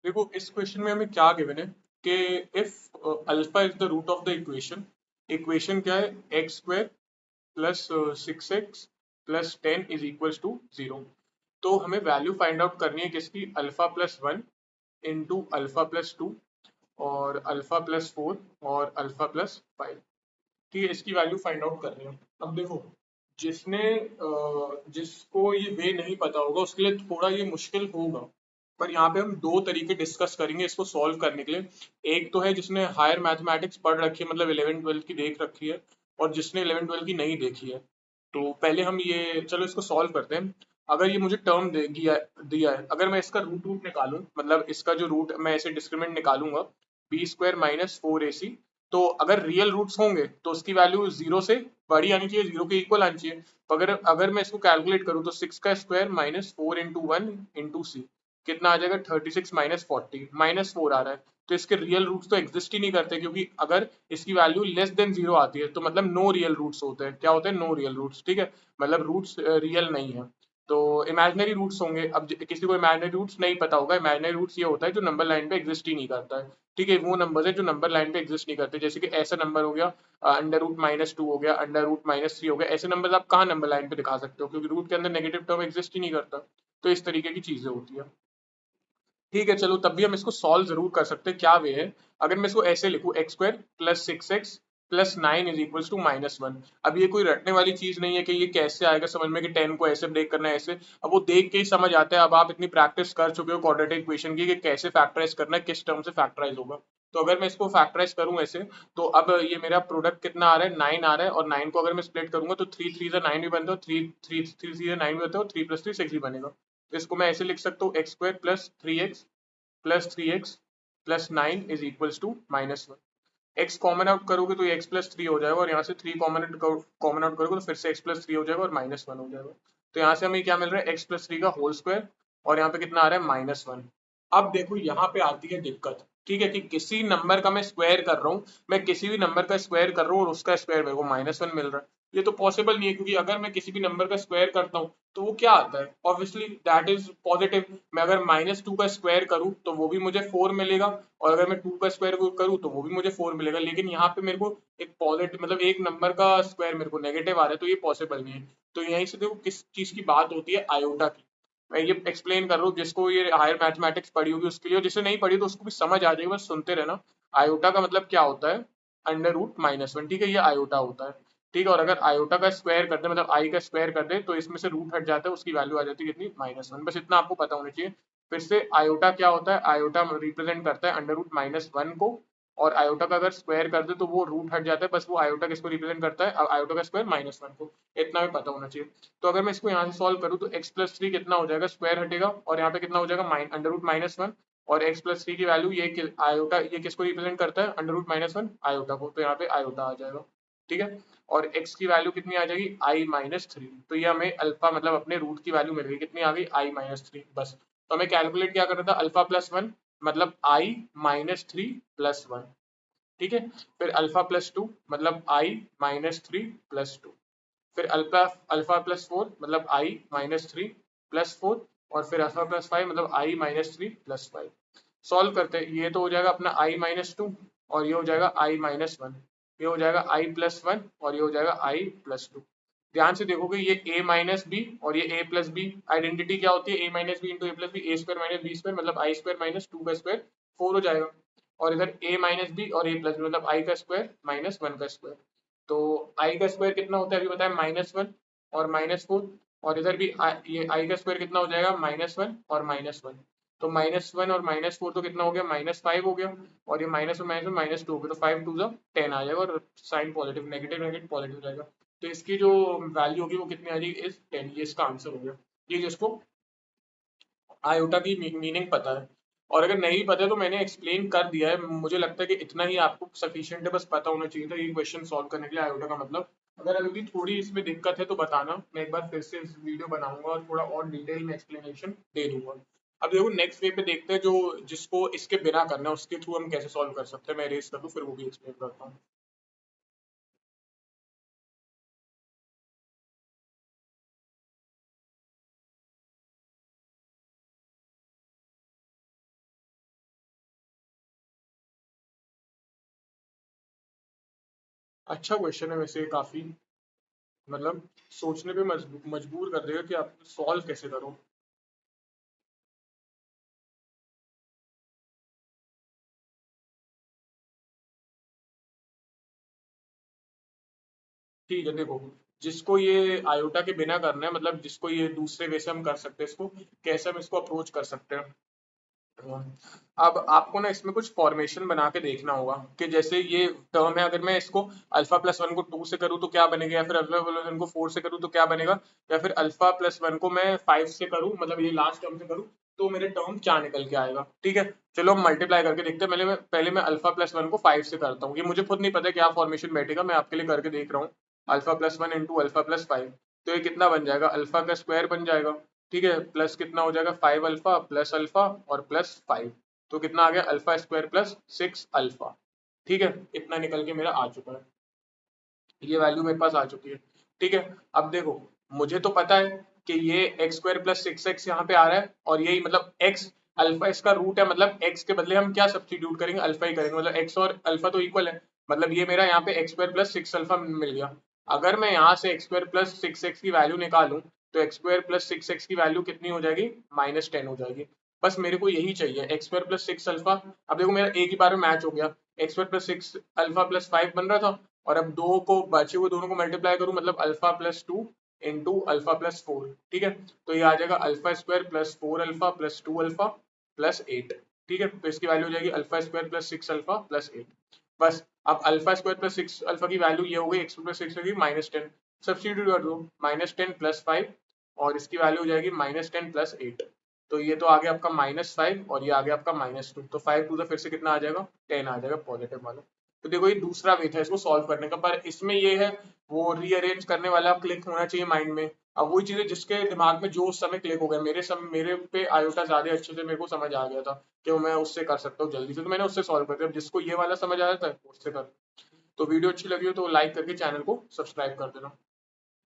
देखो इस क्वेश्चन में हमें क्या गिवन है कि if alpha is the root of the equation. Equation क्या है? X square plus 6x plus 10 is equals to 0। तो हमें वैल्यू फाइंड आउट करनी है किसकी? Alpha plus 1 into alpha plus 2 और अल्फा प्लस 4 और अल्फा प्लस 5। ठीक है, इसकी वैल्यू फाइंड आउट कर रहे हैं। अब देखो, जिसको ये वे नहीं पता होगा उसके लिए थोड़ा ये मुश्किल होगा, पर यहाँ पे हम दो तरीके डिस्कस करेंगे इसको सॉल्व करने के लिए। एक तो है जिसने हायर मैथमेटिक्स पढ़ रखी है, मतलब 11 12 की देख रखी है, और जिसने 11 12 की नहीं देखी है। तो पहले हम ये चलो इसको सॉल्व करते हैं। अगर ये मुझे टर्म दे दिया है, अगर मैं इसका रूट रूट निकालूं, मतलब इसका जो रूट मैं ऐसे डिस्क्रिमिनेंट निकालूंगा, बी स्क्वायर माइनस 4ac। तो अगर रियल रूट्स होंगे तो उसकी वैल्यू जीरो से बड़ी आनी चाहिए, जीरो के इक्वल आनी चाहिए। तो अगर अगर मैं इसको कैलकुलेट करूँ तो 6 का square minus 4 into 1 into c कितना आ जाएगा? 36 माइनस 40 माइनस 4 आ रहा है। तो इसके रियल रूट्स तो एग्जिस्ट ही नहीं करते, क्योंकि अगर इसकी वैल्यू लेस देन जीरो आती है तो मतलब नो रियल रूट्स होते हैं। क्या होते हैं? No real roots. ठीक है, मतलब रूट्स रियल नहीं है। तो इमेजिनरी रूट्स होंगे। अब किसी को इमेजिनरी रूट्स नहीं पता होगा, इमेजिनरी रूट्स ये होता है जो नंबर लाइन पे एग्जिस्ट ही नहीं करता है। ठीक है, वो नंबर है जो नंबर लाइन पे एग्जिस्ट नहीं करते, जैसे कि ऐसा नंबर हो गया अंडर रूट -2 हो गया, अंडर रूट -3 हो गया। ऐसे नंबर आप कहाँ नंबर लाइन पे दिखा सकते हो, क्योंकि रूट के अंदर नेगेटिव टर्म एग्जिस्ट ही नहीं करता। तो इस तरीके की चीजें होती है। ठीक है, चलो तब भी हम इसको सॉल्व जरूर कर सकते हैं। क्या वे है? अगर मैं इसको ऐसे लिखूं, x square plus 6x plus 9 is equals to -1। अब ये कोई रटने वाली चीज नहीं है कि ये कैसे आएगा समझ में कि 10 को ऐसे ब्रेक करना है ऐसे। अब वो देख के ही समझ आता है। अब आप इतनी प्रैक्टिस कर चुके हो क्वाड्रेटिक इक्वेशन की कि कैसे फैक्टराइज करना है, किस टर्म से फैक्टराइज होगा। तो अगर मैं इसको फैक्टराइज करूं ऐसे, तो अब ये मेरा प्रोडक्ट कितना आ रहा है? 9 आ रहा है। और 9 को अगर मैं स्प्लिट करूंगा तो 3 3 9 भी बनता है, 3 3 9 भी बनता है, और 3 + 3 6 भी बनेगा। तो इसको मैं ऐसे लिख सकता हूँ, x square plus 3x plus 9 is equals to -1। X common out करोगे तो ये x + 3 हो जाएगा, और यहाँ से 3 कॉमन आउट करोगे तो फिर से x + 3 हो जाएगा और -1 हो जाएगा। तो यहाँ से हमें क्या मिल रहा है? x + 3 का होल स्क्वायर, और यहाँ पे कितना आ रहा है? -1। अब देखो यहाँ पे आती है दिक्कत। ठीक है, कि किसी नंबर का मैं स्क्वायर कर रहा हूँ, मैं किसी भी नंबर का स्क्वायर कर रहा हूँ और उसका स्क्वायर मेरे को -1 मिल रहा है। ये तो पॉसिबल नहीं है, क्योंकि अगर मैं किसी भी नंबर का स्क्वायर करता हूँ तो वो क्या आता है? Obviously that is positive. मैं अगर -2 का स्क्वायर करूँ तो वो भी मुझे 4 मिलेगा, और अगर मैं 2 का स्क्वायर करूँ तो वो भी मुझे 4 मिलेगा। लेकिन यहाँ पे मेरे को एक पॉजिटिव, मतलब एक नंबर का स्क्वायर मेरे को नेगेटिव आ रहा है, तो ये पॉसिबल नहीं है। तो यहीं से देखो किस चीज की बात होती है? आयोटा की। मैं ये एक्सप्लेन कर रहा हूँ, जिसको ये हायर मैथमेटिक्स पढ़ी होगी उसके लिए, और जिसे नहीं पढ़ी तो उसको भी समझ आ जाएगी, बस सुनते रहना। आयोटा का मतलब क्या होता है? Under root -1। ठीक है, ये आयोटा होता है। ठीक है, और अगर आयोटा का स्क्वायर कर दे, मतलब आई का स्क्वायर कर दे, तो इसमें से रूट हट जाता है, उसकी वैल्यू आ जाती है कितनी? -1। बस इतना आपको पता होना चाहिए। फिर से आयोटा क्या होता है? आयोटा रिप्रेजेंट करता है अंडर रूट -1 को, और आयोटा का अगर स्क्वायर कर दे तो वो रूट हट जाता है। बस वो आयोटा किसको रिप्रेजेंट करता है? आयोटा का स्क्वायर -1 को। इतना भी पता होना चाहिए। तो अगर मैं इसको यहाँ से सॉल्व करूँ तो x + 3 कितना हो जाएगा? स्क्वायर हटेगा, और यहाँ पे कितना हो जाएगा? Under root -1। और x + 3 की वैल्यू ये आयोटा, ये किसको रिप्रेजेंट करता है? अंडर रूट -1 आयोटा को, तो यहाँ पे आयोटा आ जाएगा। ठीक है, और x की वैल्यू कितनी आ जाएगी? i-3। तो ये हमें अल्फा, मतलब अपने रूट की वैल्यू मिल गई, कितनी आ गई? i-3। बस। तो हमें कैलकुलेट क्या करना था? अल्फा प्लस 1 मतलब i-3 + 1। ठीक है, फिर अल्फा + 2 मतलब i-3 + 2। फिर अल्फा + 4 मतलब i-3 + 4। और फिर अल्फा + 5 मतलब i-3 + 5। सॉल्व करते हैं, ये तो हो जाएगा अपना i-2, और ये हो जाएगा i-1। ये हो जाएगा i + 1, और ये हो जाएगा i + 2। ध्यान से देखोगे, ये a-b और ये a + b आइडेंटिटी क्या होती है? a-b × a² - b² मतलब i² - 2 का स्क्वायर 4 हो जाएगा। और इधर a-b और a + b मतलब i का स्क्वायर -1 का स्क्वायर। तो i का स्क्वायर कितना होता है अभी बताया? -1 और -4। और इधर भी ये i का स्क्वायर कितना हो जाएगा? -1 और -1। तो -1 और -4 तो कितना हो गया? -5 हो गया। और ये -1 -1 -2 हो गया, तो 5 2 10 आ जाएगा, और sign positive, negative negative positive जाएगा। तो इसकी जो वैल्यू होगी वो कितनी आ जाएगी? इस 10। ये इसका आंसर हो गया। ये जिसको आयोटा की मीनिंग पता है। और अगर नहीं पता है तो मैंने एक्सप्लेन कर दिया है। मुझे लगता है कि इतना ही आपको सफिशिएंट है, बस पता होना चाहिए था ये क्वेश्चन सॉल्व करने के लिए आयोटा का मतलब। अगर अभी भी थोड़ी इसमें दिक्कत है तो बताना, मैं एक बार फिर से इस वीडियो बनाऊंगा और थोड़ा और डिटेल में एक्सप्लेनेशन दे दूंगा। अब देखो नेक्स्ट वे पे देखते हैं, जो जिसको इसके बिना करना है उसके थ्रू हम कैसे सॉल्व कर सकते हैं। मैं रेस कर दूं फिर वो भी एक्सप्लेन करता हूँ। अच्छा क्वेश्चन है वैसे, काफी मतलब सोचने पे मजबूर कर देगा कि आप सॉल्व कैसे करो। ठीक है देखो, जिसको ये आयोटा के बिना करना है, मतलब जिसको ये दूसरे वे से हम कर सकते हैं इसको, कैसे हम इसको अप्रोच कर सकते हैं। अब आपको ना इसमें कुछ फॉर्मेशन बना के देखना होगा कि जैसे ये टर्म है, अगर मैं इसको अल्फा प्लस वन को टू से करूँ तो क्या बनेगा, या फिर अल्फा प्लस वन को फोर से करूँ तो क्या बनेगा, या फिर अल्फा प्लस वन को मैं फाइव से करूँ, मतलब ये लास्ट टर्म से करूँ तो मेरे टर्म क्या निकल के आएगा। ठीक है, चलो हम मल्टीप्लाई करके देखते हैं। पहले मैं अल्फा प्लस वन को फाइव से करता हूँ, ये मुझे खुद नहीं पता क्या फॉर्मेशन बैठेगा, मैं आपके लिए करके देख रहा हूँ। Alpha plus one into alpha plus five, तो ये कितना बन जाएगा, अल्फा का स्क्वायर बन जाएगा। ठीक है, प्लस कितना हो जाएगा, फाइव अल्फा प्लस अल्फा और प्लस फाइव, तो कितना आ गया, alpha square plus six alpha. ठीक है, इतना निकल के मेरा आ चुका है, ये वैल्यू मेरे पास आ चुकी है। ठीक है, अब देखो, मुझे तो पता है कि ये x square plus six x यहाँ पे आ रहा है, और यही मतलब एक्स, अल्फा इसका रूट है, मतलब एक्स के बदले हम क्या सब्स्टिट्यूट करेंगे, अल्फा ही करेंगे, मतलब एक्स और अल्फा तो इक्वल है, मतलब ये मेरा यहाँ पे X square plus six alpha मिल गया। अगर मैं यहाँ से X square plus six X की वैल्यू निकालूं, तो X square plus six X की वैल्यू कितनी हो जाएगी, माइनस टेन हो जाएगी। बस मेरे को यही चाहिए, x square plus six alpha. अब देखो मेरा एक ही बार में मैच हो गया, x square plus six alpha plus five बन रहा था, और अब दो को बचे हुए दोनों को मल्टीप्लाई करूं, मतलब alpha plus two into alpha plus four. ठीक है, तो ये आ जाएगा alpha square plus four alpha plus two alpha plus eight. ठीक है, तो इसकी वैल्यू हो जाएगी alpha square plus six alpha plus eight. बस, अब alpha square plus six alpha की वैल्यू ये हो गई, एक्स प्लस सिक्स होगी माइनस टेन, सब्सटीट्यूट कर दो, माइनस टेन प्लस फाइव, और इसकी वैल्यू हो जाएगी माइनस टेन प्लस एट। तो ये तो आ गया आपका माइनस फाइव, और ये आ गया आपका माइनस टू, तो फाइव टू, तो फिर से कितना आ जाएगा, टेन आ जाएगा पॉजिटिव वाला। तो देखो ये दूसरा वे था इसको सॉल्व करने का, पर इसमें ये है, वो रीअरेंज करने वाला क्लिक होना चाहिए माइंड में। अब वही चीजें जिसके दिमाग में जो उस समय क्लिक हो गया, मेरे पे आयोटा ज्यादा अच्छे से मेरे को समझ आ गया था कि मैं उससे कर सकता हूँ जल्दी से, तो मैंने उससे सॉल्व कर दिया। अब जिसको ये वाला समझ आया था उससे कर। तो वीडियो अच्छी लगी हो तो लाइक करके चैनल को सब्सक्राइब कर देना।